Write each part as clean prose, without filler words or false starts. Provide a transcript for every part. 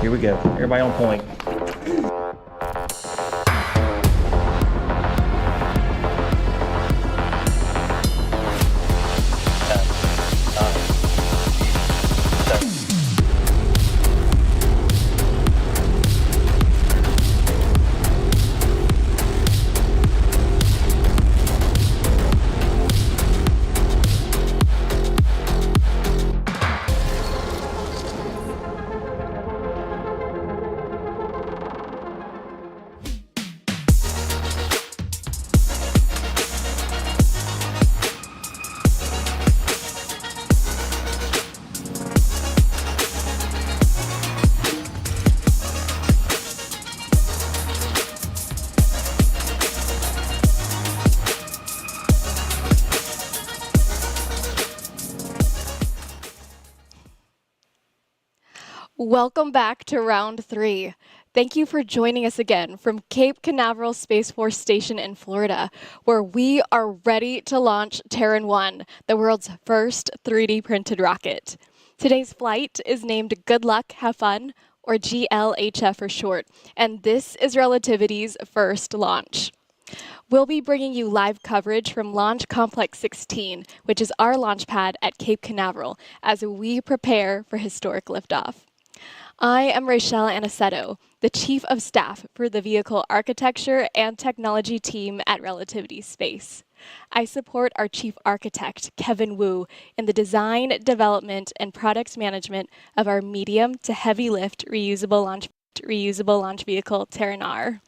Here we go. Everybody on point. Welcome back to round 3. Thank you for joining us again from Cape Canaveral Space Force Station in Florida, where we are ready to launch Terran 1, the world's first 3D printed rocket. Today's flight is named Good Luck, Have Fun, or GLHF for short, and this is Relativity's first launch. We'll be bringing you live coverage from Launch Complex 16, which is our launch pad at Cape Canaveral, as we prepare for historic liftoff. I am Rachelle Aniceto, the Chief of Staff for the Vehicle Architecture and Technology team at Relativity Space. I support our Chief Architect, Kevin Wu, in the design, development, and product management of our medium to heavy lift reusable launch vehicle, Terran R.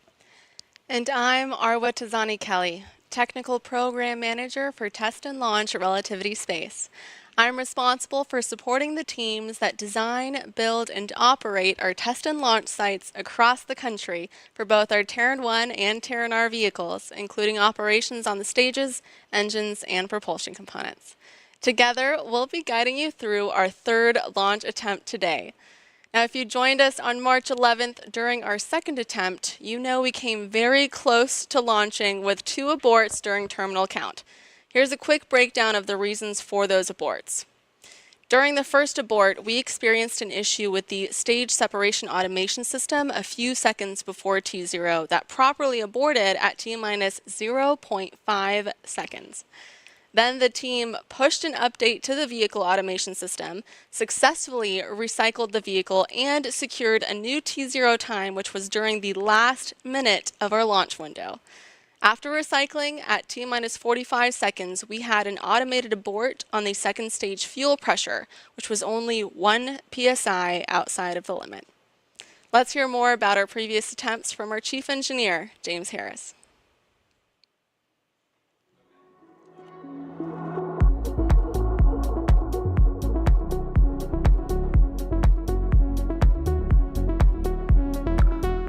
And I'm Arwa Tazani Kelly, Technical Program Manager for Test and Launch at Relativity Space. I'm responsible for supporting the teams that design, build, and operate our test and launch sites across the country for both our Terran 1 and Terran R vehicles, including operations on the stages, engines, and propulsion components. Together, we'll be guiding you through our third launch attempt today. Now, if you joined us on March 11th during our second attempt, you know we came very close to launching with 2 aborts during terminal count. Here's a quick breakdown of the reasons for those aborts. During the first abort, we experienced an issue with the stage separation automation system a few seconds before T0 that properly aborted at T-minus 0.5 seconds. Then the team pushed an update to the vehicle automation system, successfully recycled the vehicle, and secured a new T0 time, which was during the last minute of our launch window. After recycling at T-minus 45 seconds, we had an automated abort on the second stage fuel pressure, which was only 1 psi outside of the limit. Let's hear more about our previous attempts from our chief engineer, James Harris.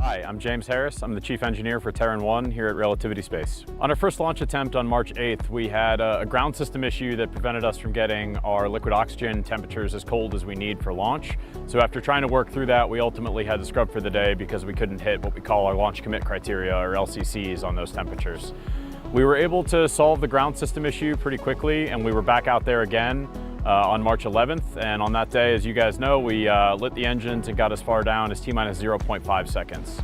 Hi, I'm James Harris. I'm the Chief Engineer for Terran 1 here at Relativity Space. On our first launch attempt on March 8th, we had a ground system issue that prevented us from getting our liquid oxygen temperatures as cold as we need for launch. So after trying to work through that, we ultimately had to scrub for the day because we couldn't hit what we call our launch commit criteria, or LCCs, on those temperatures. We were able to solve the ground system issue pretty quickly, and we were back out there again on March 11th, and on that day, as you guys know, we lit the engines and got as far down as T-minus 0.5 seconds.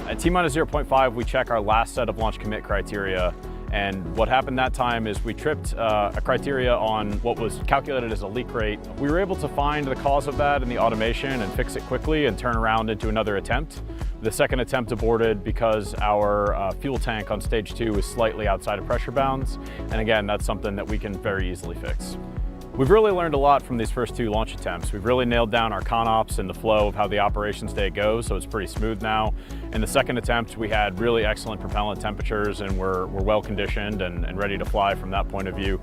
At T-minus 0.5, we check our last set of launch commit criteria, and what happened that time is we tripped a criteria on what was calculated as a leak rate. We were able to find the cause of that in the automation and fix it quickly and turn around into another attempt. The second attempt aborted because our fuel tank on stage 2 was slightly outside of pressure bounds, and again, that's something that we can very easily fix. We've really learned a lot from these first 2 launch attempts. We've really nailed down our ConOps and the flow of how the operations day goes, so it's pretty smooth now. In the second attempt, we had really excellent propellant temperatures and we're well conditioned and ready to fly from that point of view.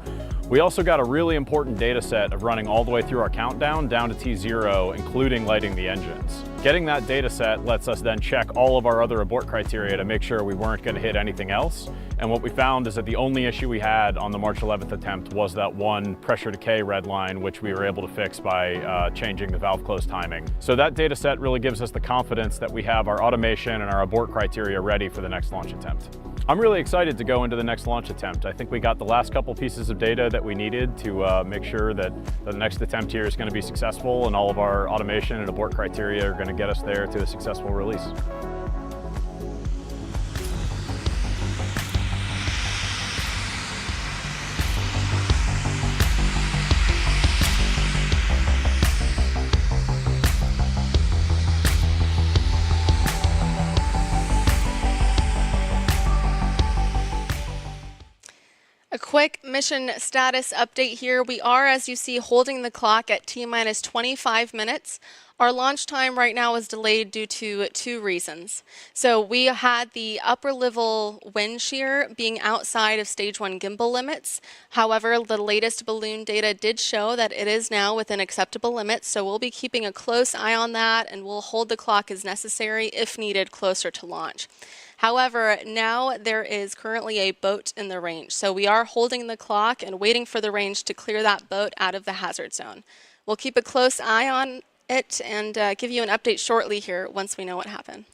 We also got a really important data set of running all the way through our countdown down to T0, including lighting the engines. Getting that data set lets us then check all of our other abort criteria to make sure we weren't going to hit anything else. And what we found is that the only issue we had on the March 11th attempt was that one pressure decay red line, which we were able to fix by changing the valve close timing. So that data set really gives us the confidence that we have our automation and our abort criteria ready for the next launch attempt. I'm really excited to go into the next launch attempt. I think we got the last couple pieces of data that we needed to make sure that the next attempt here is going to be successful, and all of our automation and abort criteria are going to get us there to a successful release. A quick mission status update here. We are, as you see, holding the clock at T-minus 25 minutes. Our launch time right now is delayed due to 2 reasons. So we had the upper level wind shear being outside of stage 1 gimbal limits. However, the latest balloon data did show that it is now within acceptable limits. So we'll be keeping a close eye on that, and we'll hold the clock as necessary if needed closer to launch. However, now there is currently a boat in the range. So we are holding the clock and waiting for the range to clear that boat out of the hazard zone. We'll keep a close eye on it and give you an update shortly here once we know what happened.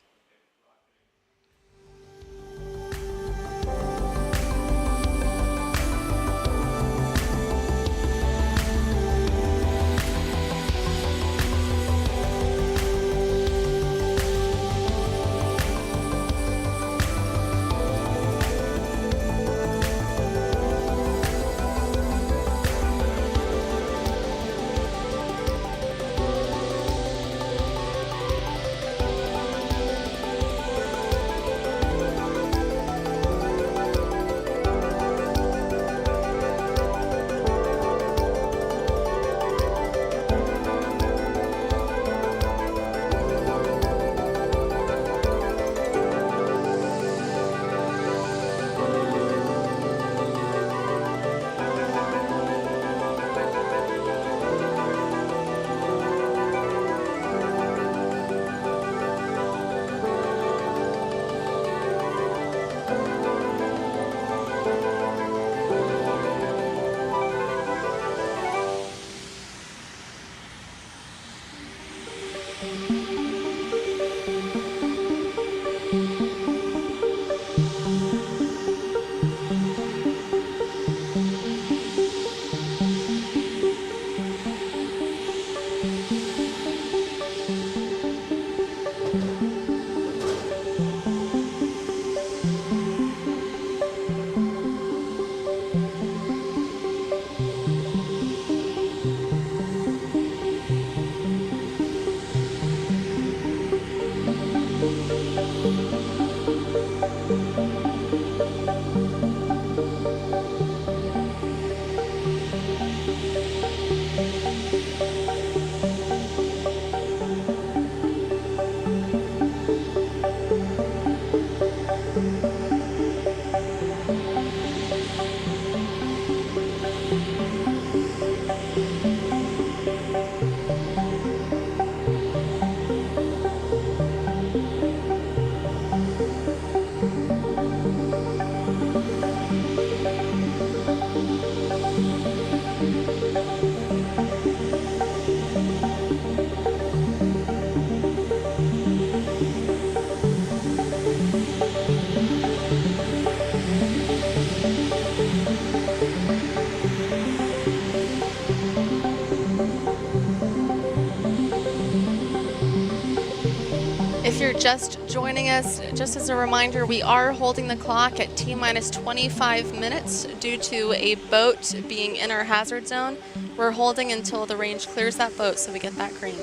If you're just joining us, just as a reminder, we are holding the clock at T-minus 25 minutes due to a boat being in our hazard zone. We're holding until the range clears that boat so we get that green.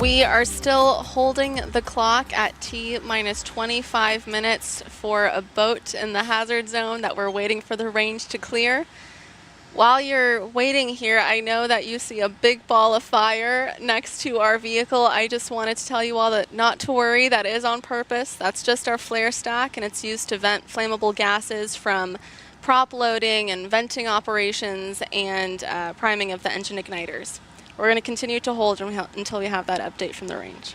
We are still holding the clock at T minus 25 minutes for a boat in the hazard zone that we're waiting for the range to clear. While you're waiting here, I know that you see a big ball of fire next to our vehicle. I just wanted to tell you all that not to worry, that is on purpose. That's just our flare stack, and it's used to vent flammable gases from prop loading and venting operations and priming of the engine igniters. We're going to continue to hold until we have that update from the range.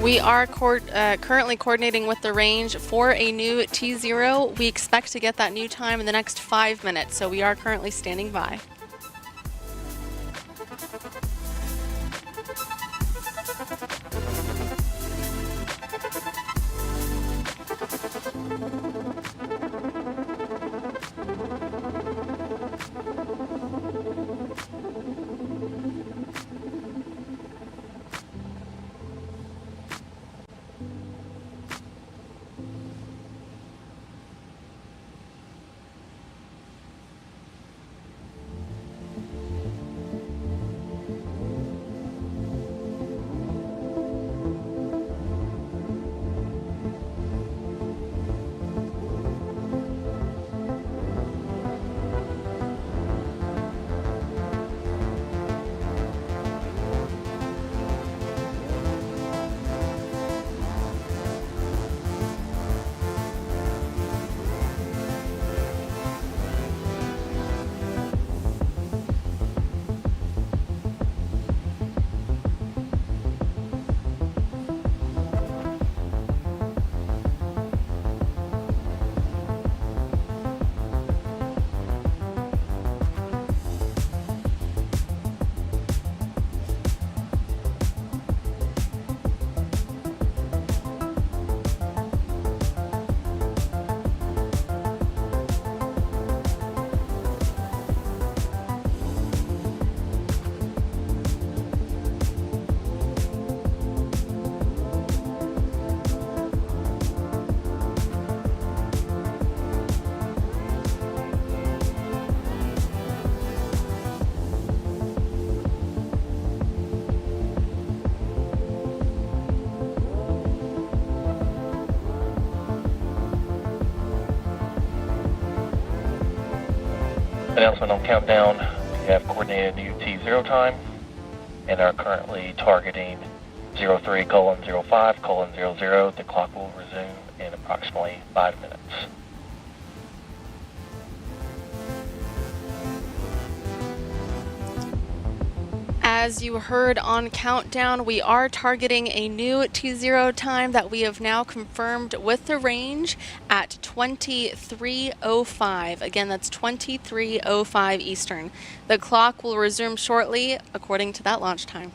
We are currently coordinating with the range for a new T0. We expect to get that new time in the next 5 minutes, so we are currently standing by. Announcement on countdown. We have coordinated new T0 time and are currently targeting 03:05:00. The clock will resume in approximately 5 minutes. As you heard on countdown, we are targeting a new T0 time that we have now confirmed with the range at 23:05. Again, that's 23:05 Eastern. The clock will resume shortly according to that launch time.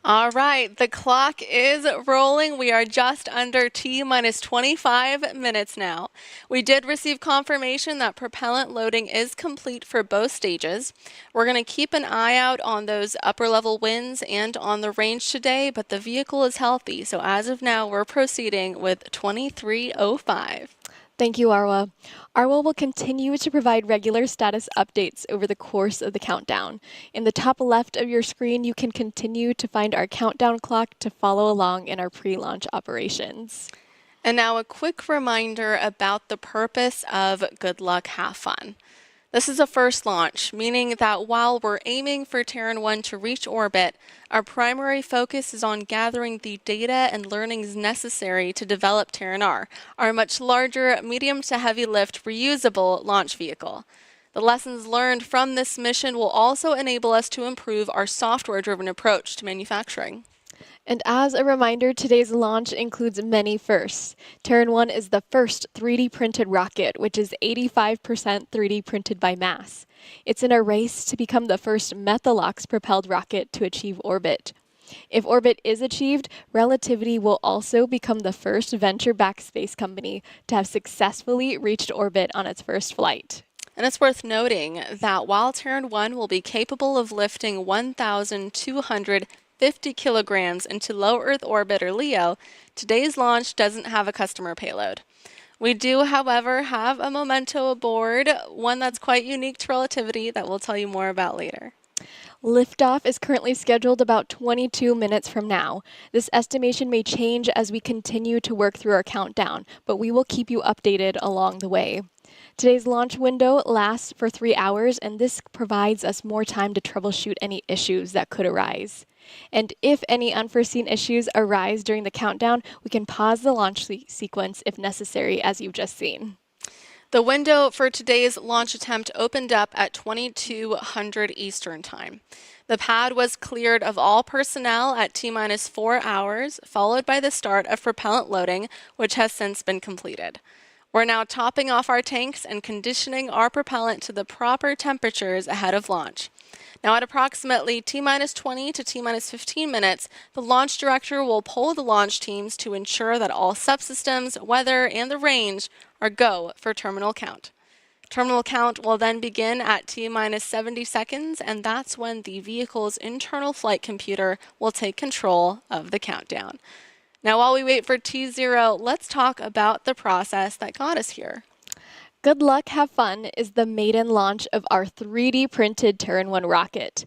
All right, the clock is rolling. We are just under T-minus 25 minutes now. We did receive confirmation that propellant loading is complete for both stages. We're going to keep an eye out on those upper level winds and on the range today, but the vehicle is healthy. So as of now, we're proceeding with 2305. Thank you, Arwa. Arwa will continue to provide regular status updates over the course of the countdown. In the top left of your screen, you can continue to find our countdown clock to follow along in our pre-launch operations. And now a quick reminder about the purpose of Good Luck, Have Fun. This is a first launch, meaning that while we're aiming for Terran 1 to reach orbit, our primary focus is on gathering the data and learnings necessary to develop Terran R, our much larger medium to heavy lift reusable launch vehicle. The lessons learned from this mission will also enable us to improve our software-driven approach to manufacturing. And as a reminder, today's launch includes many firsts. Terran 1 is the first 3D printed rocket, which is 85% 3D printed by mass. It's in a race to become the first Methalox-propelled rocket to achieve orbit. If orbit is achieved, Relativity will also become the first venture-backed space company to have successfully reached orbit on its first flight. And it's worth noting that while Terran 1 will be capable of lifting 1,250 kilograms into low Earth orbit, or LEO, today's launch doesn't have a customer payload. We do, however, have a memento aboard, one that's quite unique to Relativity that we'll tell you more about later. Liftoff is currently scheduled about 22 minutes from now. This estimation may change as we continue to work through our countdown, but we will keep you updated along the way. Today's launch window lasts for 3 hours, and this provides us more time to troubleshoot any issues that could arise. And if any unforeseen issues arise during the countdown, we can pause the launch sequence if necessary, as you've just seen. The window for today's launch attempt opened up at 2200 Eastern Time. The pad was cleared of all personnel at T-minus 4 hours, followed by the start of propellant loading, which has since been completed. We're now topping off our tanks and conditioning our propellant to the proper temperatures ahead of launch. Now at approximately T-minus 20 to T-minus 15 minutes, the launch director will poll the launch teams to ensure that all subsystems, weather, and the range are go for terminal count. Terminal count will then begin at T-minus 70 seconds, and that's when the vehicle's internal flight computer will take control of the countdown. Now, while we wait for T0, let's talk about the process that got us here. Good Luck, Have Fun is the maiden launch of our 3D printed Terran 1 rocket.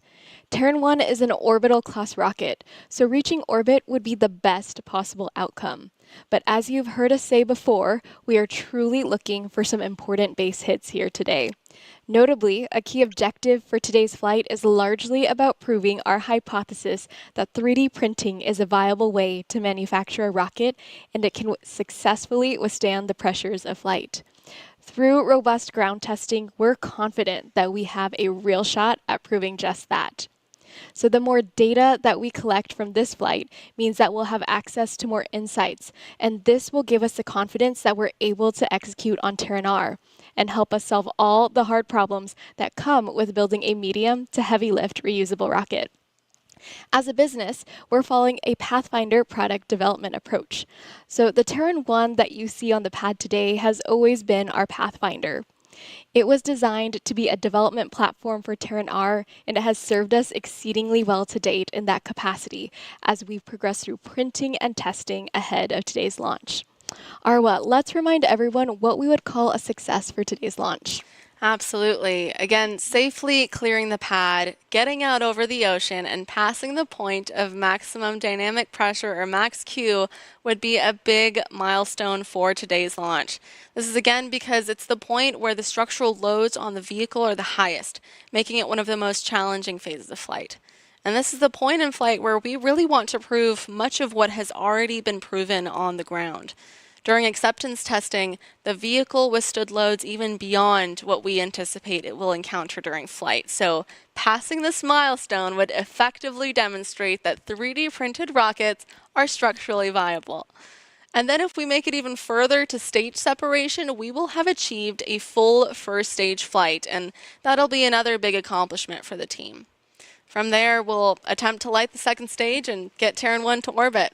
Terran 1 is an orbital class rocket, so reaching orbit would be the best possible outcome. But as you've heard us say before, we are truly looking for some important base hits here today. Notably, a key objective for today's flight is largely about proving our hypothesis that 3D printing is a viable way to manufacture a rocket and it can successfully withstand the pressures of flight. Through robust ground testing, we're confident that we have a real shot at proving just that. So the more data that we collect from this flight means that we'll have access to more insights, and this will give us the confidence that we're able to execute on Terran R and help us solve all the hard problems that come with building a medium to heavy lift reusable rocket. As a business, we're following a Pathfinder product development approach. So the Terran 1 that you see on the pad today has always been our Pathfinder. It was designed to be a development platform for Terran R, and it has served us exceedingly well to date in that capacity as we've progressed through printing and testing ahead of today's launch. Arwa, let's remind everyone what we would call a success for today's launch. Absolutely. Again, safely clearing the pad, getting out over the ocean, and passing the point of maximum dynamic pressure, or max Q, would be a big milestone for today's launch. This is again because it's the point where the structural loads on the vehicle are the highest, making it one of the most challenging phases of flight. And this is the point in flight where we really want to prove much of what has already been proven on the ground. During acceptance testing, the vehicle withstood loads even beyond what we anticipate it will encounter during flight. So passing this milestone would effectively demonstrate that 3D printed rockets are structurally viable. And then if we make it even further to stage separation, we will have achieved a full first stage flight, and that'll be another big accomplishment for the team. From there, we'll attempt to light the second stage and get Terran 1 to orbit.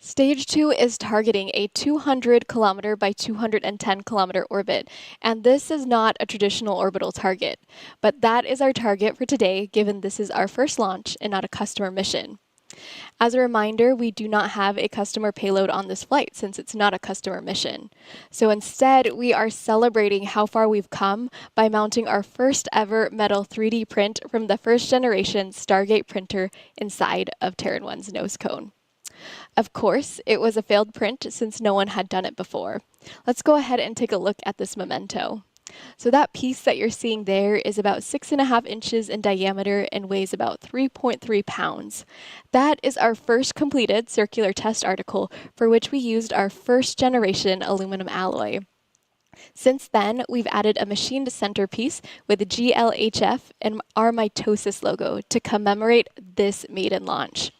Stage 2 is targeting a 200 kilometer by 210 kilometer orbit, and this is not a traditional orbital target, but that is our target for today, given this is our first launch and not a customer mission. As a reminder, we do not have a customer payload on this flight since it's not a customer mission. So instead, we are celebrating how far we've come by mounting our first ever metal 3D print from the first generation Stargate printer inside of Terran 1's nose cone. Of course, it was a failed print since no one had done it before. Let's go ahead and take a look at this memento. So that piece that you're seeing there is about 6.5 inches in diameter and weighs about 3.3 pounds. That is our first completed circular test article for which we used our first generation aluminum alloy. Since then, we've added a machined centerpiece with GLHF and our mitosis logo to commemorate this maiden launch.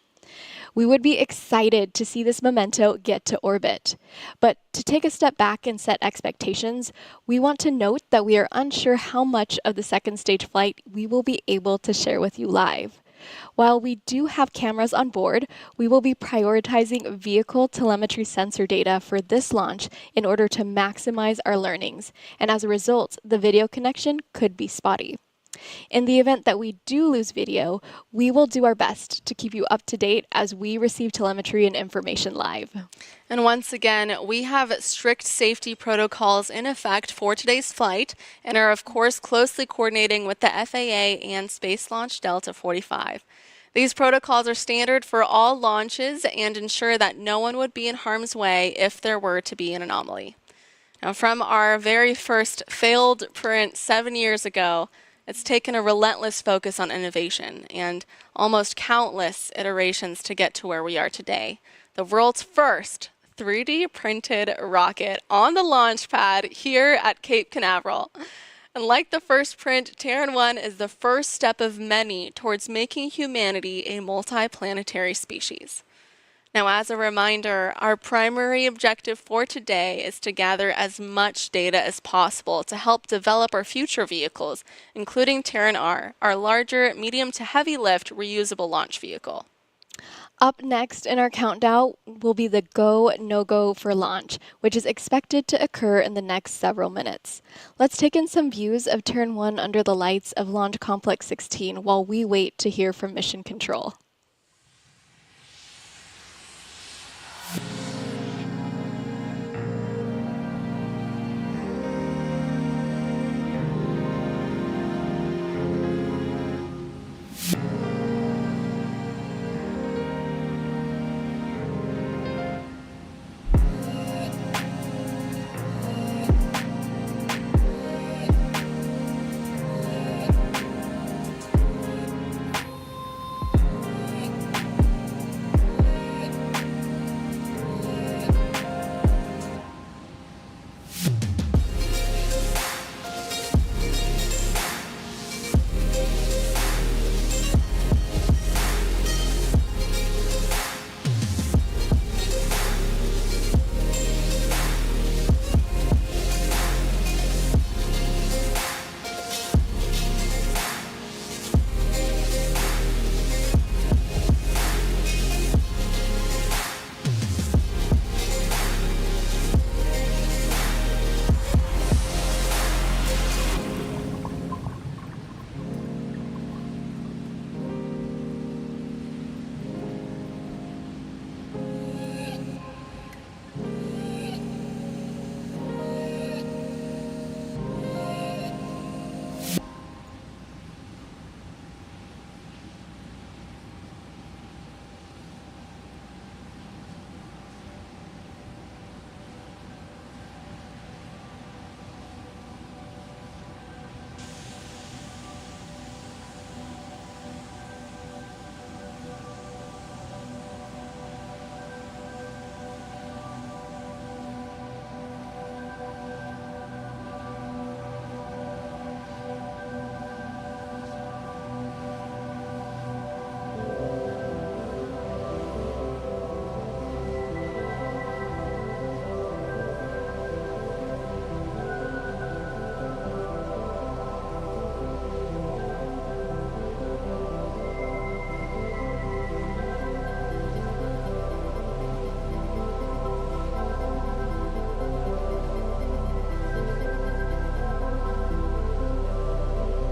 We would be excited to see this memento get to orbit. But to take a step back and set expectations, we want to note that we are unsure how much of the second stage flight we will be able to share with you live. While we do have cameras on board, we will be prioritizing vehicle telemetry sensor data for this launch in order to maximize our learnings, and as a result, the video connection could be spotty. In the event that we do lose video, we will do our best to keep you up to date as we receive telemetry and information live. And once again, we have strict safety protocols in effect for today's flight and are of course closely coordinating with the FAA and Space Launch Delta 45. These protocols are standard for all launches and ensure that no one would be in harm's way if there were to be an anomaly. Now, from our very first failed print 7 years ago, it's taken a relentless focus on innovation and almost countless iterations to get to where we are today. The world's first 3D printed rocket on the launch pad here at Cape Canaveral. And like the first print, Terran 1 is the first step of many towards making humanity a multiplanetary species. Now, as a reminder, our primary objective for today is to gather as much data as possible to help develop our future vehicles, including Terran R, our larger medium to heavy lift reusable launch vehicle. Up next in our countdown will be the go, no-go for launch, which is expected to occur in the next several minutes. Let's take in some views of Terran 1 under the lights of Launch Complex 16 while we wait to hear from Mission Control.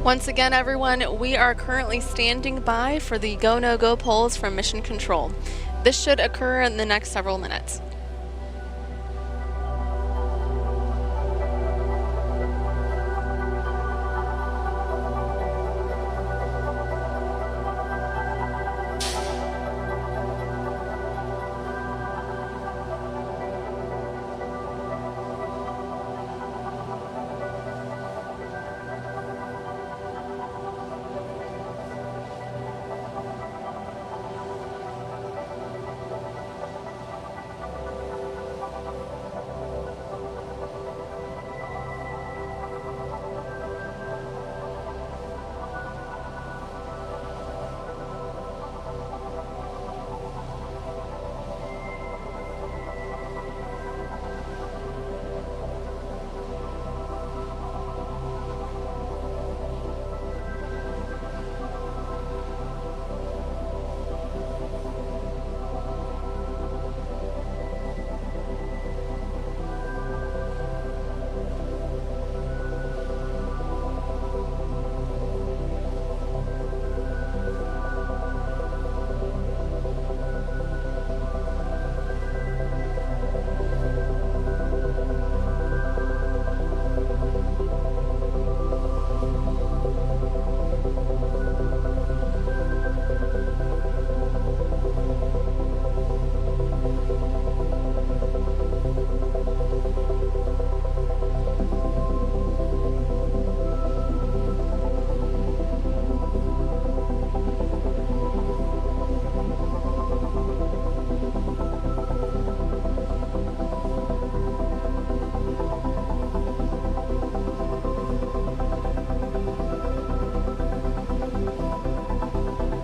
Once again, everyone, we are currently standing by for the go, no go polls from Mission Control. This should occur in the next several minutes.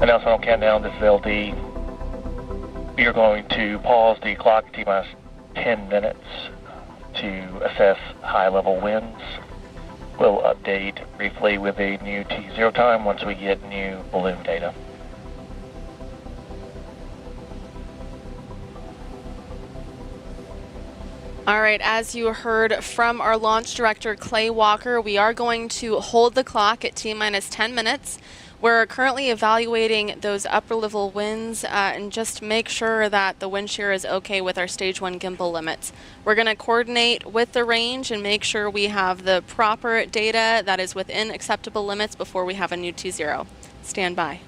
Announcement on countdown, this is LD. We are going to pause the clock at T-minus 10 minutes to assess high-level winds. We'll update briefly with a new T0 time once we get new balloon data. All right, as you heard from our launch director, Clay Walker, we are going to hold the clock at T-minus 10 minutes. We're currently evaluating those upper level winds and just make sure that the wind shear is okay with our stage 1 gimbal limits. We're going to coordinate with the range and make sure we have the proper data that is within acceptable limits before we have a new T0. Stand by.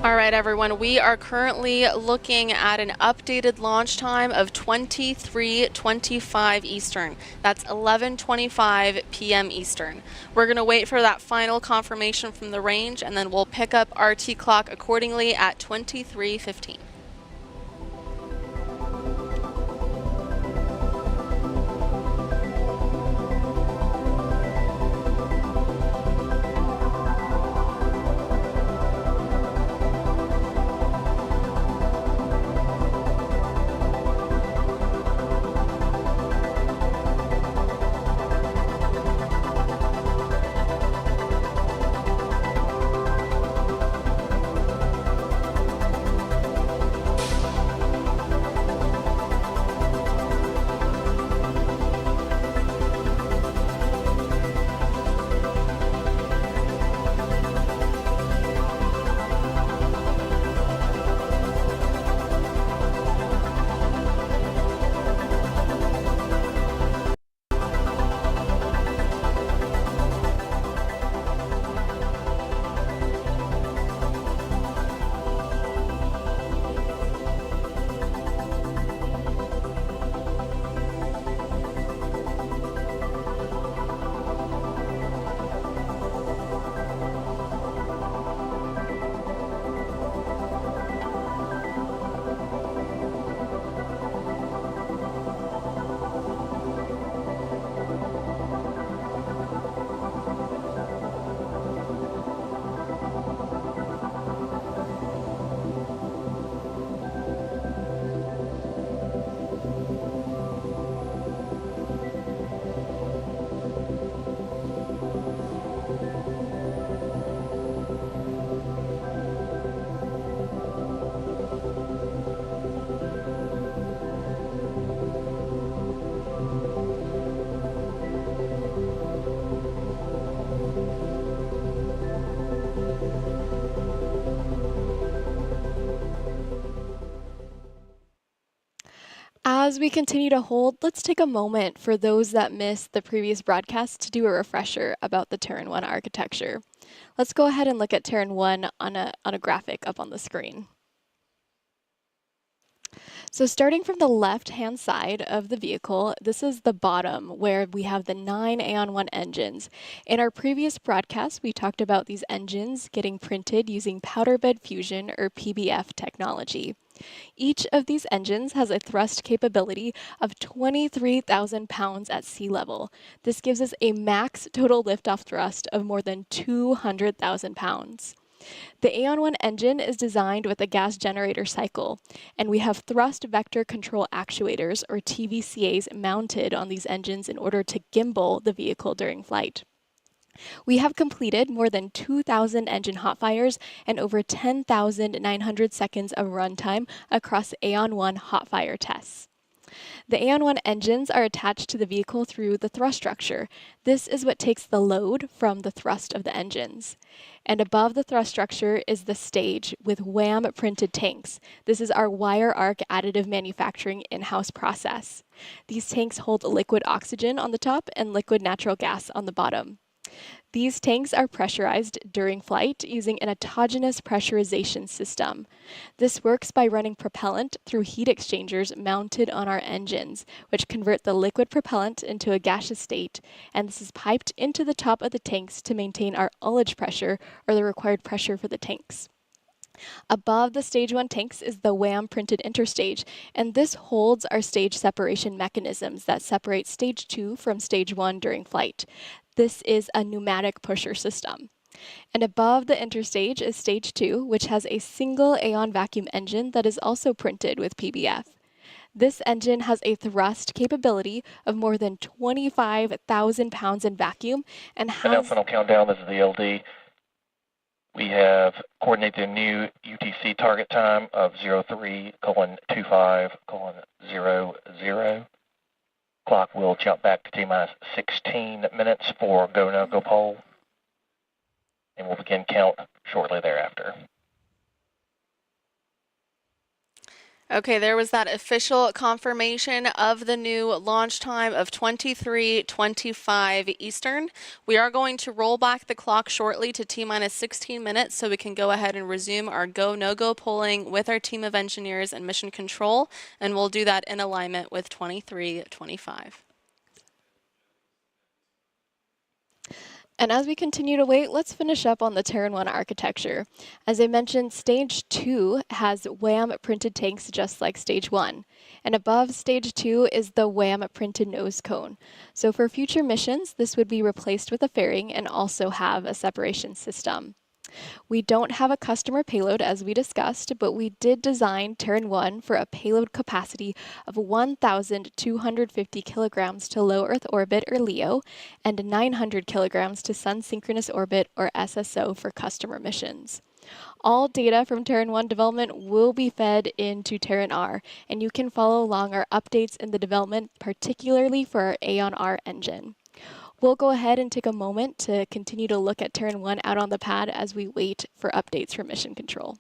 All right, everyone, we are currently looking at an updated launch time of 23:25 Eastern. That's 11:25 p.m. Eastern. We're going to wait for that final confirmation from the range, and then we'll pick up our T-clock accordingly at 23:15. As we continue to hold, let's take a moment for those that missed the previous broadcast to do a refresher about the Terran 1 architecture. Let's go ahead and look at Terran 1 on a graphic up on the screen. So starting from the left-hand side of the vehicle, this is the bottom where we have the 9 Aeon 1 engines. In our previous broadcast, we talked about these engines getting printed using powder bed fusion or PBF technology. Each of these engines has a thrust capability of 23,000 pounds at sea level. This gives us a max total liftoff thrust of more than 200,000 pounds. The Aeon 1 engine is designed with a gas generator cycle, and we have thrust vector control actuators, or TVCAs, mounted on these engines in order to gimbal the vehicle during flight. We have completed more than 2,000 engine hot fires and over 10,900 seconds of runtime across Aeon 1 hot fire tests. The Aeon 1 engines are attached to the vehicle through the thrust structure. This is what takes the load from the thrust of the engines. And above the thrust structure is the stage with WAM printed tanks. This is our wire arc additive manufacturing in-house process. These tanks hold liquid oxygen on the top and liquid natural gas on the bottom. These tanks are pressurized during flight using an autogenous pressurization system. This works by running propellant through heat exchangers mounted on our engines, which convert the liquid propellant into a gaseous state, and this is piped into the top of the tanks to maintain our ullage pressure, or the required pressure for the tanks. Above the Stage 1 tanks is the WAM printed interstage, and this holds our stage separation mechanisms that separate Stage 2 from Stage 1 during flight. This is a pneumatic pusher system. And above the interstage is Stage 2, which has a single Aeon vacuum engine that is also printed with PBF. This engine has a thrust capability of more than 25,000 pounds in vacuum and has... Announcement on countdown, this is the LD. We have coordinated a new UTC target time of 03:25:00. Clock will jump back to T-minus 16 minutes for go, no, go poll. And we'll begin count shortly thereafter. Okay, there was that official confirmation of the new launch time of 23:25 Eastern. We are going to roll back the clock shortly to T-minus 16 minutes so we can go ahead and resume our go, no-go polling with our team of engineers and mission control, and we'll do that in alignment with 23:25. And as we continue to wait, let's finish up on the Terran 1 architecture. As I mentioned, Stage 2 has WAM printed tanks just like Stage 1. And above Stage 2 is the WAM printed nose cone. So for future missions, this would be replaced with a fairing and also have a separation system. We don't have a customer payload as we discussed, but we did design Terran 1 for a payload capacity of 1,250 kilograms to low Earth orbit, or LEO, and 900 kilograms to Sun synchronous orbit, or SSO, for customer missions. All data from Terran 1 development will be fed into Terran R, and you can follow along our updates in the development, particularly for our Aeon R engine. We'll go ahead and take a moment to continue to look at Terran 1 out on the pad as we wait for updates from Mission Control.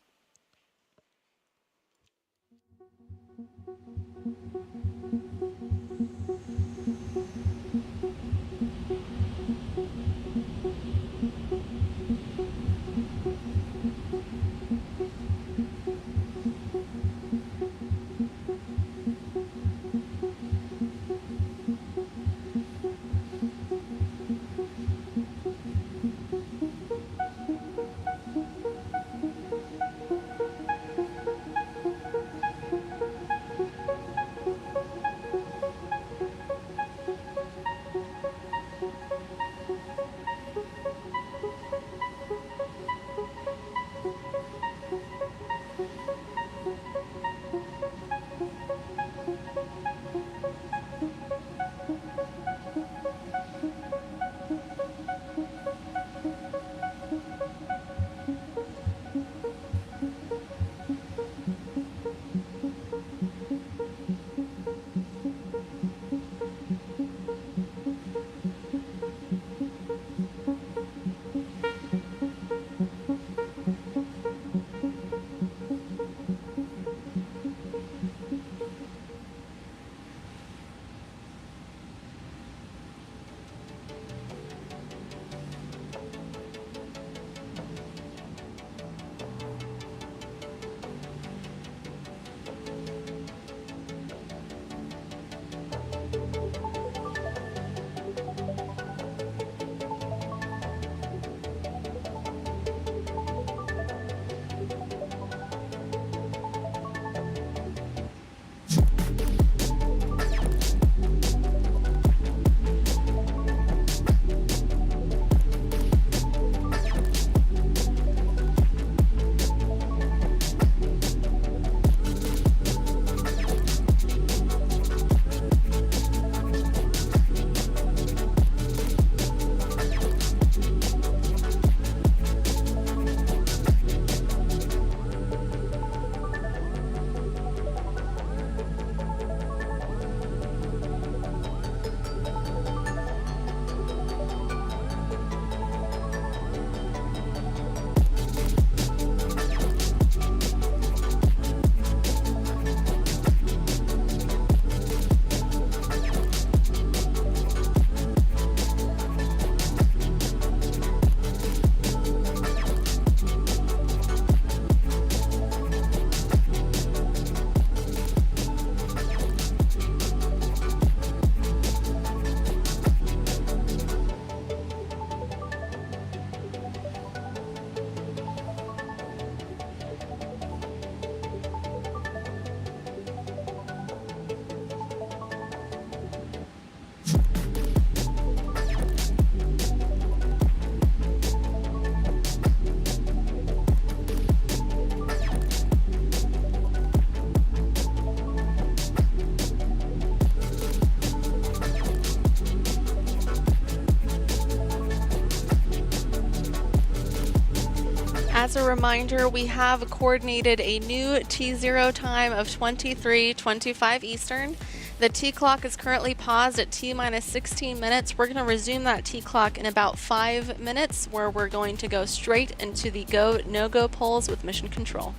as a reminder, we have coordinated a new T0 time of 23:25 Eastern. The T clock is currently paused at T minus 16 minutes. We're going to resume that T clock in about 5 minutes, where we're going to go straight into the go, no-go polls with mission control.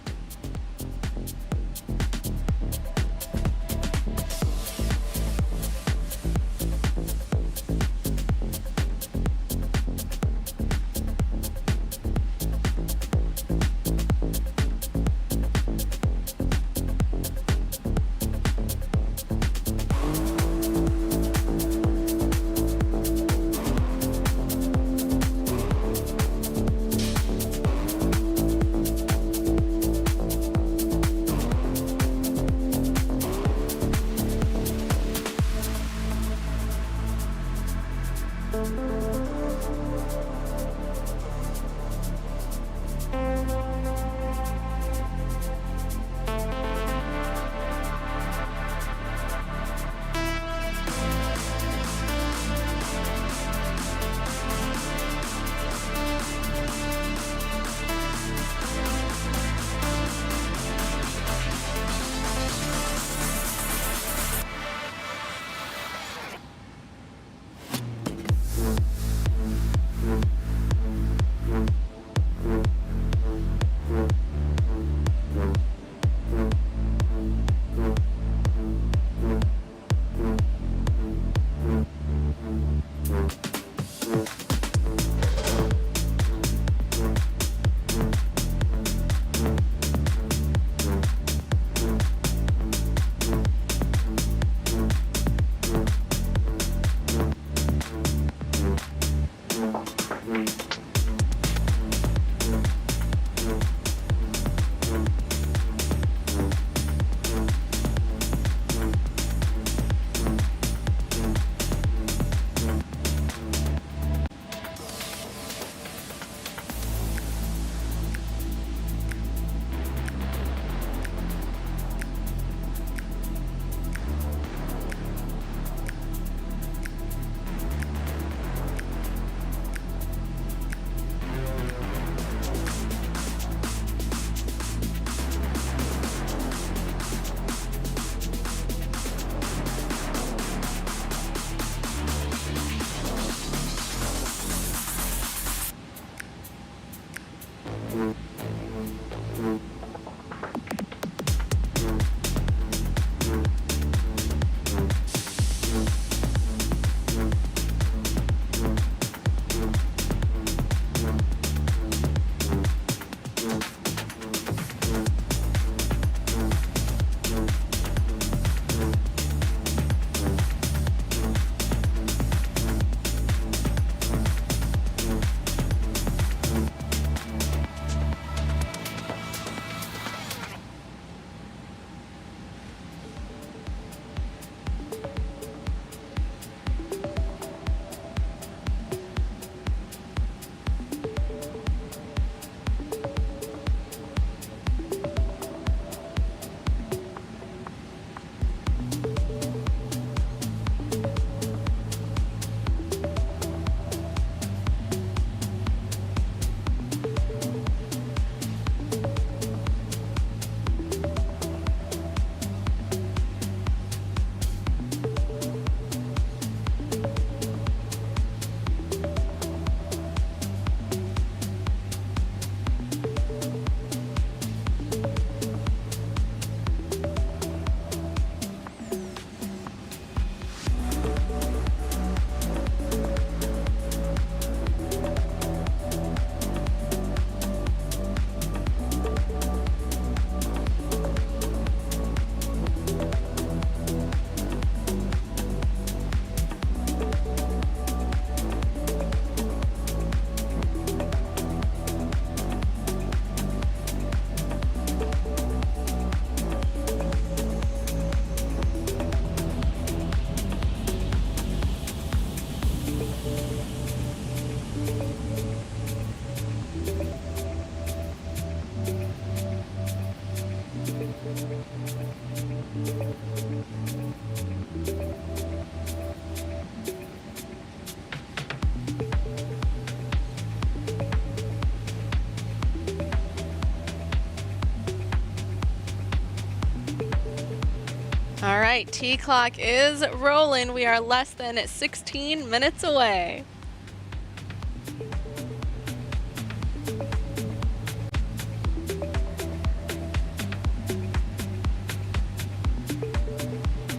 All right, T-clock is rolling. We are less than 16 minutes away.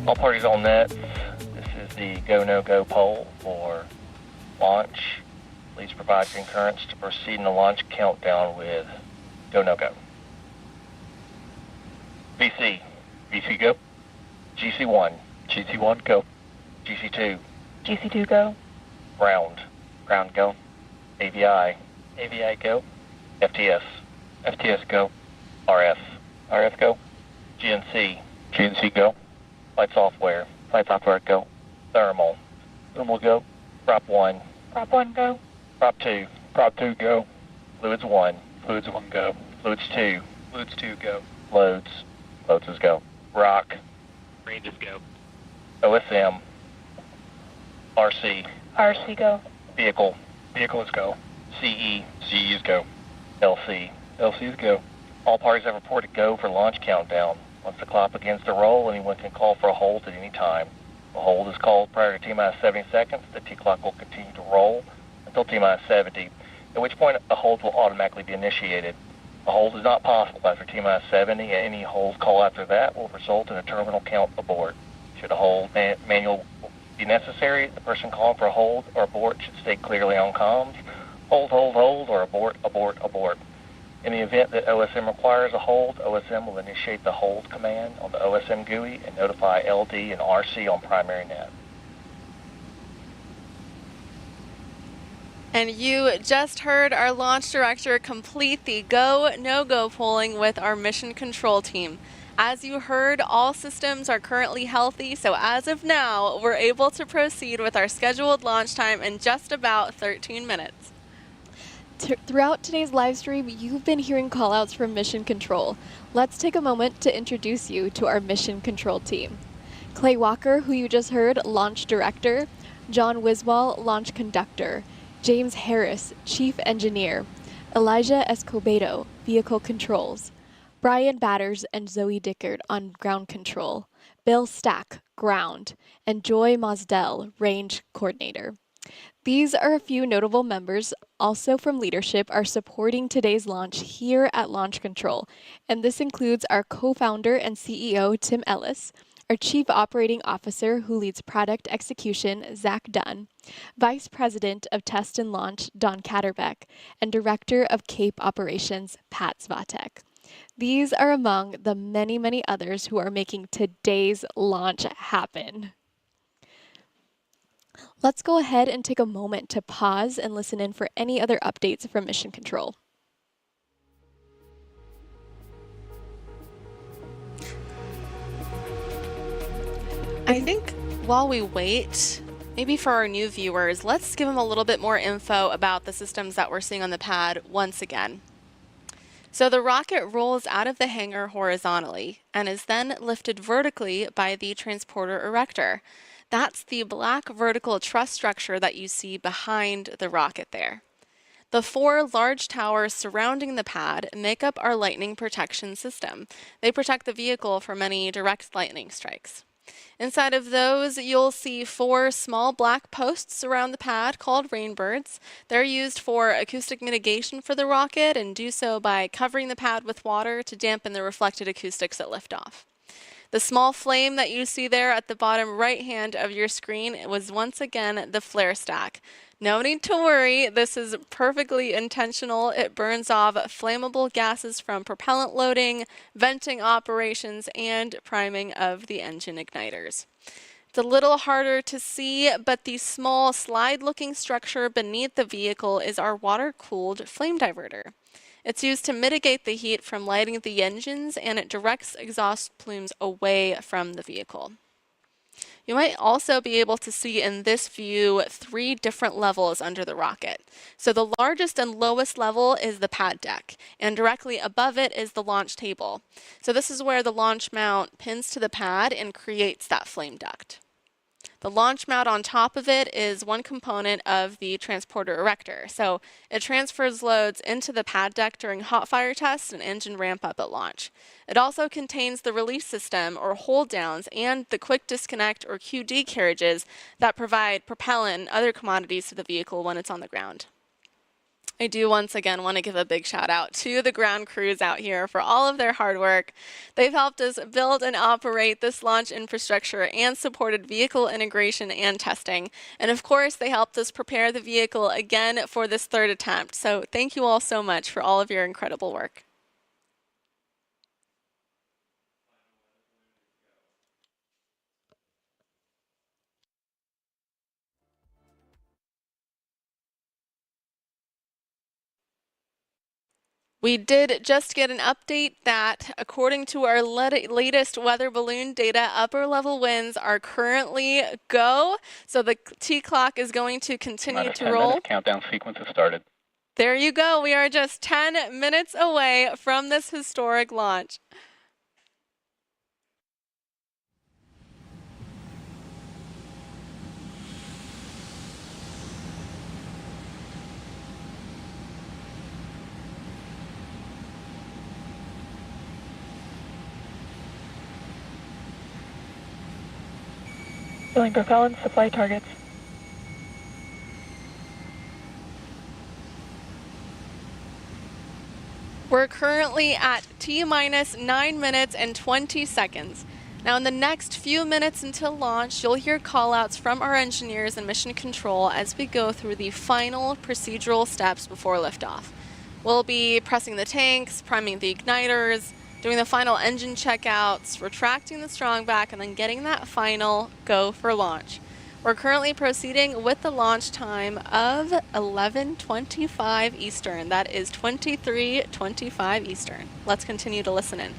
All parties on net. This is the go, no go poll for launch. Please provide concurrence to proceed in the launch countdown with go, no go. VC. VC go. GC1. GC1 go. GC2. GC2 go. Ground. Ground go. AVI. AVI go. FTS. FTS go. RF. RF go. GNC. GNC go. Flight software. Flight software go. Thermal. Thermal go. Prop 1. Prop 1 go. Prop 2. Prop 2 go. Fluids 1. Fluids 1 go. Fluids 2. Fluids 2 go. Loads. Loads is go. Rock. Ranges go. OSM. RC. RC go. Vehicle. Vehicles go. CE. CEs go. LC. LCs go. All parties have reported go for launch countdown. Once the clock begins to roll, anyone can call for a hold at any time. A hold is called prior to T-minus 70 seconds. The T-clock will continue to roll until T-minus 70, at which point a hold will automatically be initiated. A hold is not possible after T-minus 70, and any hold call after that will result in a terminal count abort. Should a hold manual be necessary, the person calling for a hold or abort should state clearly on comms, hold, hold, hold, or abort, abort, abort. In the event that OSM requires a hold, OSM will initiate the hold command on the OSM GUI and notify LD and RC on primary net. And you just heard our launch director complete the go, no-go polling with our mission control team. As you heard, all systems are currently healthy, so as of now, we're able to proceed with our scheduled launch time in just about 13 minutes. Throughout today's live stream, you've been hearing callouts from Mission Control. Let's take a moment to introduce you to our Mission Control team. Clay Walker, who you just heard, Launch Director. John Wiswall, Launch Conductor. James Harris, Chief Engineer. Elijah Escobedo, Vehicle Controls. Brian Batters and Zoe Dickard on Ground Control. Bill Stack, Ground. And Joy Mosdell, Range Coordinator. These are a few notable members also from leadership are supporting today's launch here at Launch Control, and this includes our co-founder and CEO, Tim Ellis, our Chief Operating Officer who leads product execution, Zach Dunn, Vice President of Test and Launch, Don Katterbeck, and Director of CAPE Operations, Pat Zvatek. These are among the many, many others who are making today's launch happen. Let's go ahead and take a moment to pause and listen in for any other updates from Mission Control. I think while we wait, maybe for our new viewers, let's give them a little bit more info about the systems that we're seeing on the pad once again. So the rocket rolls out of the hangar horizontally and is then lifted vertically by the transporter erector. That's the black vertical truss structure that you see behind the rocket there. The 4 large towers surrounding the pad make up our lightning protection system. They protect the vehicle from any direct lightning strikes. Inside of those, you'll see 4 small black posts around the pad called rainbirds. They're used for acoustic mitigation for the rocket and do so by covering the pad with water to dampen the reflected acoustics at liftoff. The small flame that you see there at the bottom right hand of your screen was once again the flare stack. No need to worry, this is perfectly intentional. It burns off flammable gases from propellant loading, venting operations, and priming of the engine igniters. It's a little harder to see, but the small slide-looking structure beneath the vehicle is our water-cooled flame diverter. It's used to mitigate the heat from lighting the engines, and it directs exhaust plumes away from the vehicle. You might also be able to see in this view 3 different levels under the rocket. So the largest and lowest level is the pad deck, and directly above it is the launch table. So this is where the launch mount pins to the pad and creates that flame duct. The launch mount on top of it is one component of the transporter erector. So it transfers loads into the pad deck during hot fire tests and engine ramp up at launch. It also contains the release system or hold downs and the quick disconnect or QD carriages that provide propellant and other commodities to the vehicle when it's on the ground. I do once again want to give a big shout out to the ground crews out here for all of their hard work. They've helped us build and operate this launch infrastructure and supported vehicle integration and testing. And of course, they helped us prepare the vehicle again for this third attempt. So thank you all so much for all of your incredible work. We did just get an update that, according to our latest weather balloon data, upper level winds are currently go. So the T clock is going to continue to roll. Countdown sequence has started. There you go. We are just 10 minutes away from this historic launch. Filling propellant, supply targets. We're currently at T-minus 9 minutes and 20 seconds. Now in the next few minutes until launch, you'll hear callouts from our engineers and mission control as we go through the final procedural steps before liftoff. We'll be pressing the tanks, priming the igniters, doing the final engine checkouts, retracting the strong back, and then getting that final go for launch. We're currently proceeding with the launch time of 11:25 Eastern. That is 23:25 Eastern. Let's continue to listen in.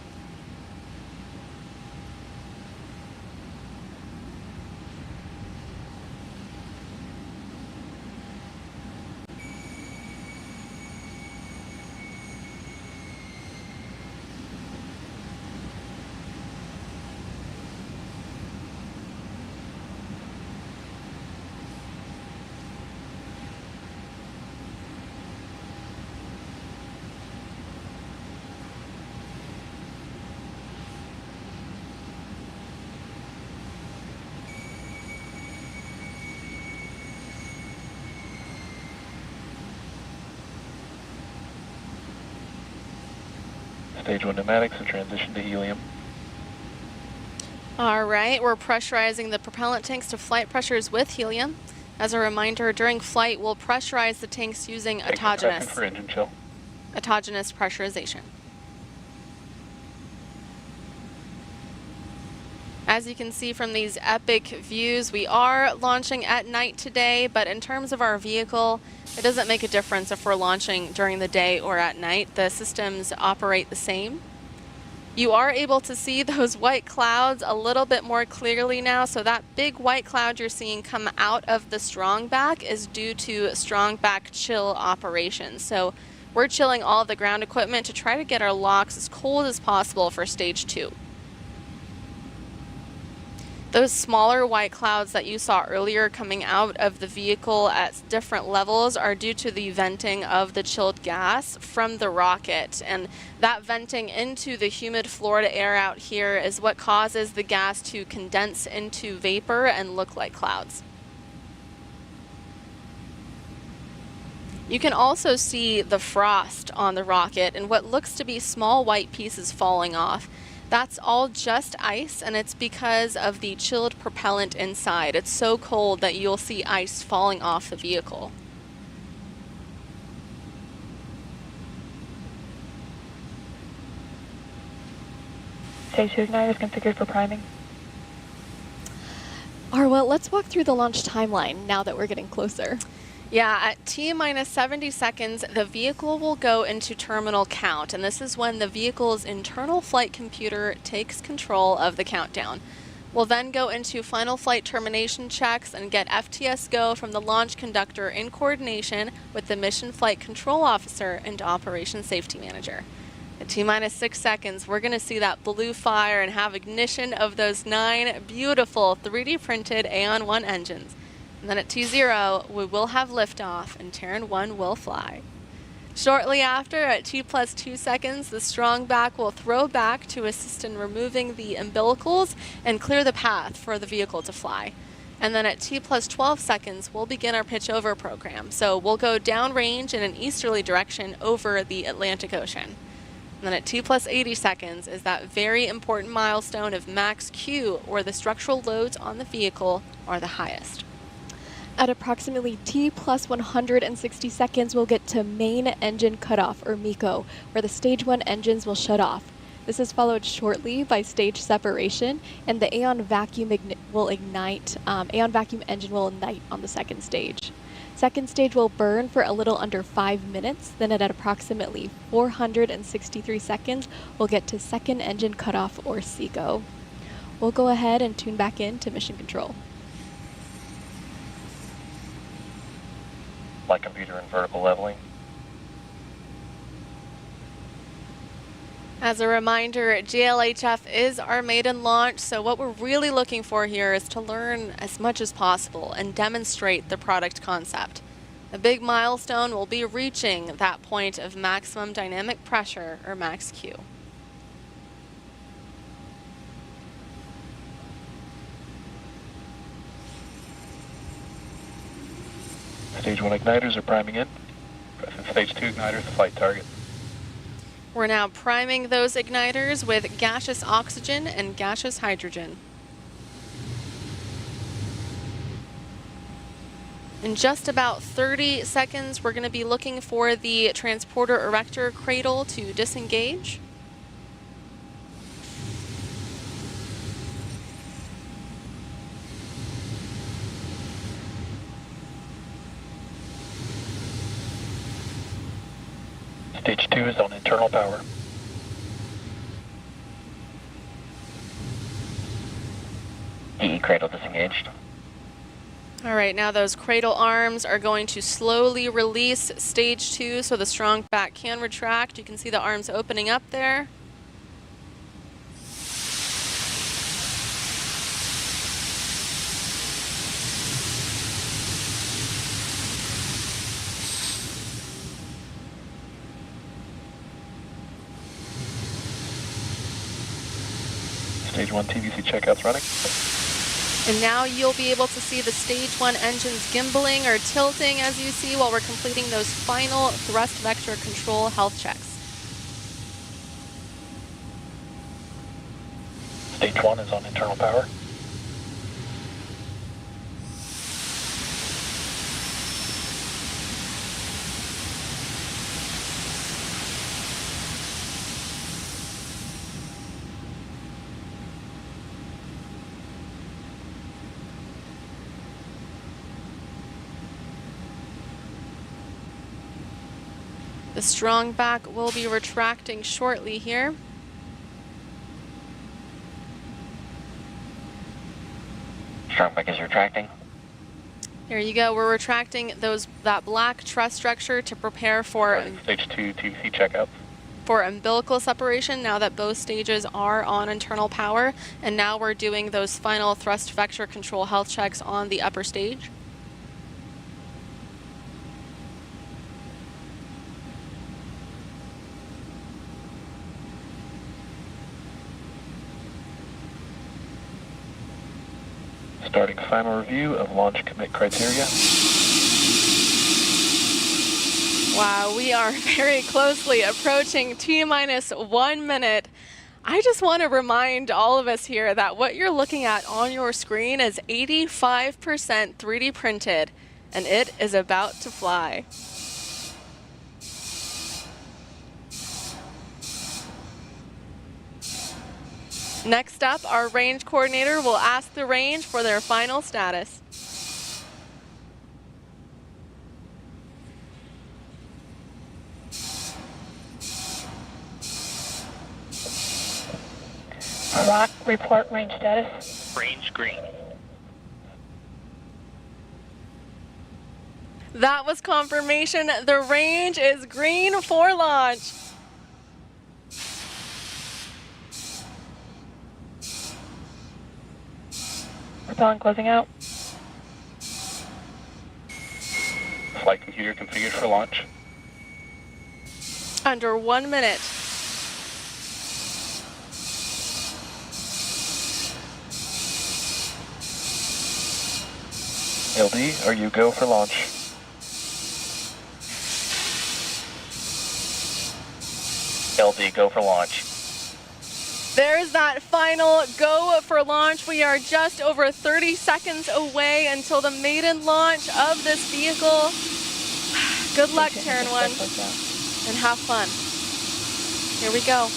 Stage 1 pneumatics have transitioned to helium. All right, we're pressurizing the propellant tanks to flight pressures with helium. As a reminder, during flight, we'll pressurize the tanks using autogenous For engine chill. pressurization. As you can see from these epic views, we are launching at night today, but in terms of our vehicle, it doesn't make a difference if we're launching during the day or at night. The systems operate the same. You are able to see those white clouds a little bit more clearly now. So that big white cloud you're seeing come out of the strong back is due to strong back chill operations. So we're chilling all of the ground equipment to try to get our locks as cold as possible for stage 2. Those smaller white clouds that you saw earlier coming out of the vehicle at different levels are due to the venting of the chilled gas from the rocket. And that venting into the humid Florida air out here is what causes the gas to condense into vapor and look like clouds. You can also see the frost on the rocket and what looks to be small white pieces falling off. That's all just ice, and it's because of the chilled propellant inside. It's so cold that you'll see ice falling off the vehicle. Stage 2 igniters configured for priming. Arwa, let's walk through the launch timeline now that we're getting closer. Yeah, at T-minus 70 seconds, the vehicle will go into terminal count, and this is when the vehicle's internal flight computer takes control of the countdown. We'll then go into final flight termination checks and get FTS go from the launch conductor in coordination with the mission flight control officer and operations safety manager. At T-minus 6 seconds, we're going to see that blue fire and have ignition of those 9 beautiful 3D printed Aeon 1 engines. And then at T0, we will have liftoff and Terran 1 will fly. Shortly after, at T+2 seconds, the strong back will throw back to assist in removing the umbilicals and clear the path for the vehicle to fly. And then at T+12 seconds, we'll begin our pitch over program. So we'll go downrange in an easterly direction over the Atlantic Ocean. And then at T+80 seconds is that very important milestone of max Q, where the structural loads on the vehicle are the highest. At approximately T+160 seconds, we'll get to main engine cutoff, or MECO, where the stage 1 engines will shut off. This is followed shortly by stage separation, and the Aeon vacuum engine will ignite on the second stage. Second stage will burn for a little under 5 minutes. Then at approximately 463 seconds, we'll get to second engine cutoff, or SECO. We'll go ahead and tune back in to mission control. Flight computer and vertical leveling. As a reminder, GLHF is our maiden launch, so what we're really looking for here is to learn as much as possible and demonstrate the product concept. The big milestone will be reaching that point of maximum dynamic pressure, or max Q. Stage 1 igniters are priming in. Pressing stage 2 igniters to flight target. We're now priming those igniters with gaseous oxygen and gaseous hydrogen. In just about 30 seconds, we're going to be looking for the transporter erector cradle to disengage. Stage 2 is on internal power. EE cradle disengaged. All right, now those cradle arms are going to slowly release stage 2 so the strong back can retract. You can see the arms opening up there. Stage 1 TVC checkouts running. And now you'll be able to see the stage 1 engines gimbaling or tilting, as you see, while we're completing those final thrust vector control health checks. Stage 1 is on internal power. The strong back will be retracting shortly here. Strong back is retracting. There you go. We're retracting that black truss structure to prepare for Stage 2 TVC checkouts. For umbilical separation, now that both stages are on internal power. And now we're doing those final thrust vector control health checks on the upper stage. Starting final review of launch commit criteria. Wow, we are very closely approaching T-minus 1 minute. I just want to remind all of us here that what you're looking at on your screen is 85% 3D printed, and it is about to fly. Next up, our range coordinator will ask the range for their final status. Rock, report range status. Range green. That was confirmation. The range is green for launch. Propellant closing out. Flight computer configured for launch. Under 1 minute. LD, are you go for launch? LD, go for launch. There's that final go for launch. We are just over 30 seconds away until the maiden launch of this vehicle. Good luck, Terran 1, and have fun. Here we go.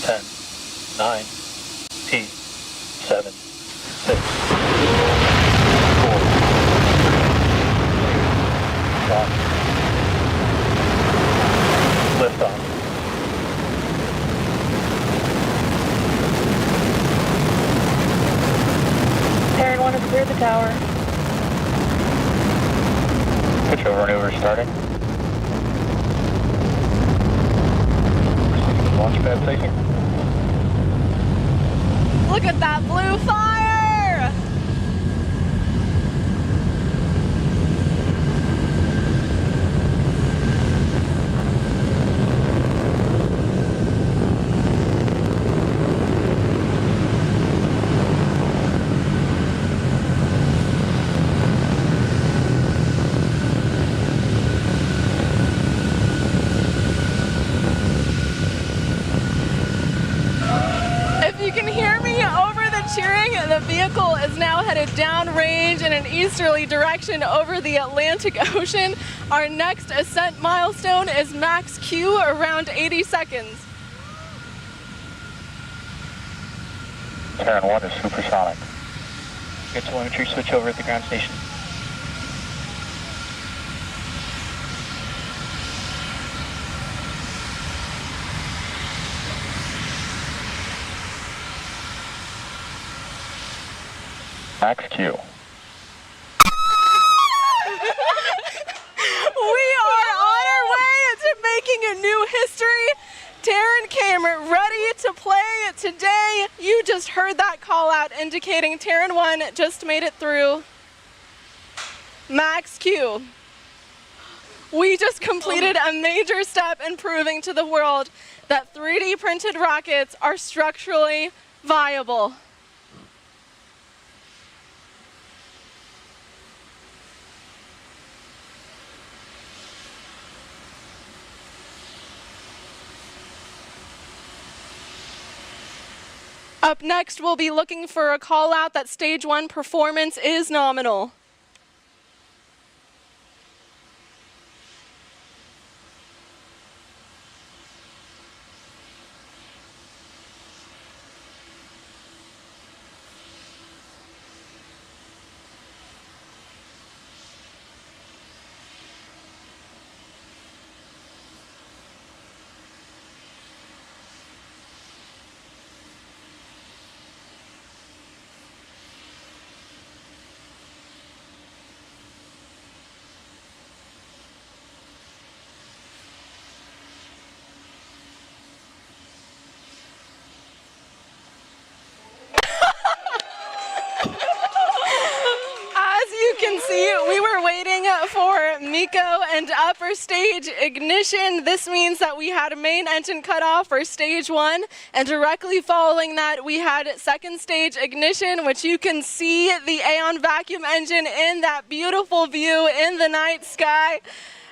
Ten, 9, 8, 7, 6, 5, 4, 3, 2, 1. Liftoff. Terran 1 has cleared the tower. Switch over maneuver starting. Launch pad facing. Look at that blue fire! If you can hear me over the cheering, the vehicle is now headed downrange in an easterly direction over the Atlantic Ocean. Our next ascent milestone is max Q, around 80 seconds. Terran 1 is supersonic. Good telemetry switch over at the ground station. Max Q. We are on our way to making a new history. Terran came ready to play today. You just heard that call out indicating Terran 1 just made it through. Max Q. We just completed a major step in proving to the world that 3D printed rockets are structurally viable. Up next, we'll be looking for a call out that stage 1 performance is nominal. Can see we were waiting for MECO and upper stage ignition. This means that we had a main engine cutoff for stage 1, and directly following that we had second stage ignition, which you can see the Aeon vacuum engine in that beautiful view in the night sky.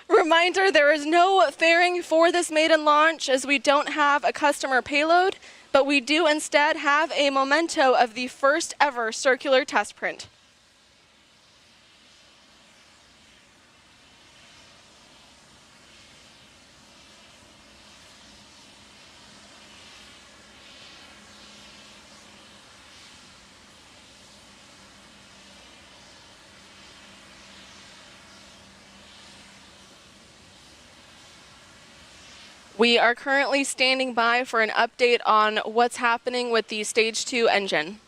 Reminder, there is no fairing for this maiden launch as we don't have a customer payload, but we do instead have a memento of the first ever circular test print. We are currently standing by for an update on what's happening with the stage 2 engine.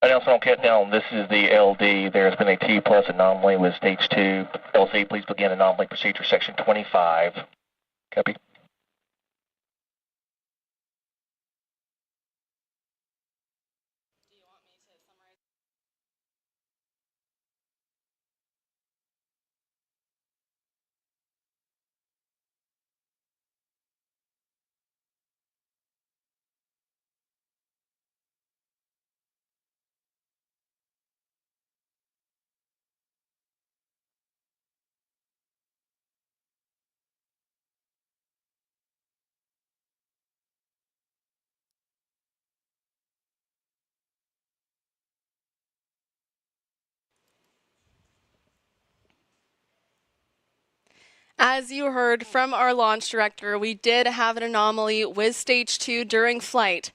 Announcement on countdown. This is the LD. There has been a T plus anomaly with stage 2. LC, please begin anomaly procedure section 25. Copy. As you heard from our launch director, we did have an anomaly with stage 2 during flight.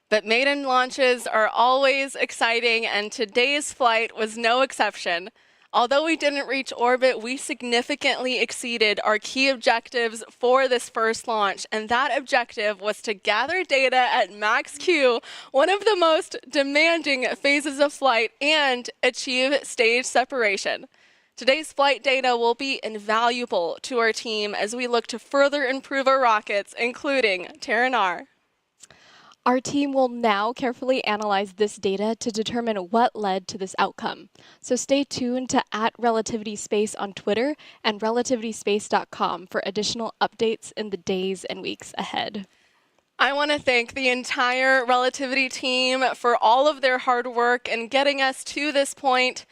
But maiden launches are always exciting, and today's flight was no exception. Although we didn't reach orbit, we significantly exceeded our key objectives for this first launch, and that objective was to gather data at max Q, one of the most demanding phases of flight, and achieve stage separation. Today's flight data will be invaluable to our team as we look to further improve our rockets, including Terran R. Our team will now carefully analyze this data to determine what led to this outcome. So stay tuned to @Relativity Space on Twitter and relativityspace.com for additional updates in the days and weeks ahead. I want to thank the entire Relativity team for all of their hard work in getting us to this point.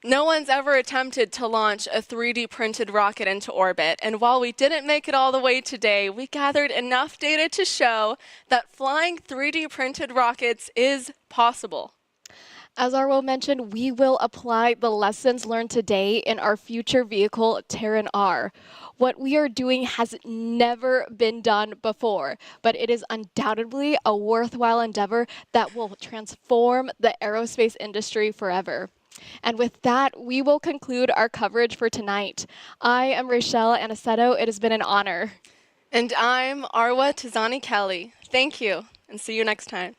No one's ever attempted to launch a 3D printed rocket into orbit, and while we didn't make it all the way today, we gathered enough data to show that flying 3D printed rockets is possible. As Arwo mentioned, we will apply the lessons learned today in our future vehicle, Terran R. What we are doing has never been done before, but it is undoubtedly a worthwhile endeavor that will transform the aerospace industry forever. And with that, we will conclude our coverage for tonight. I am Rachelle Aniceto. It has been an honor. And I'm Arwa Tizani Kelly. Thank you, and see you next time.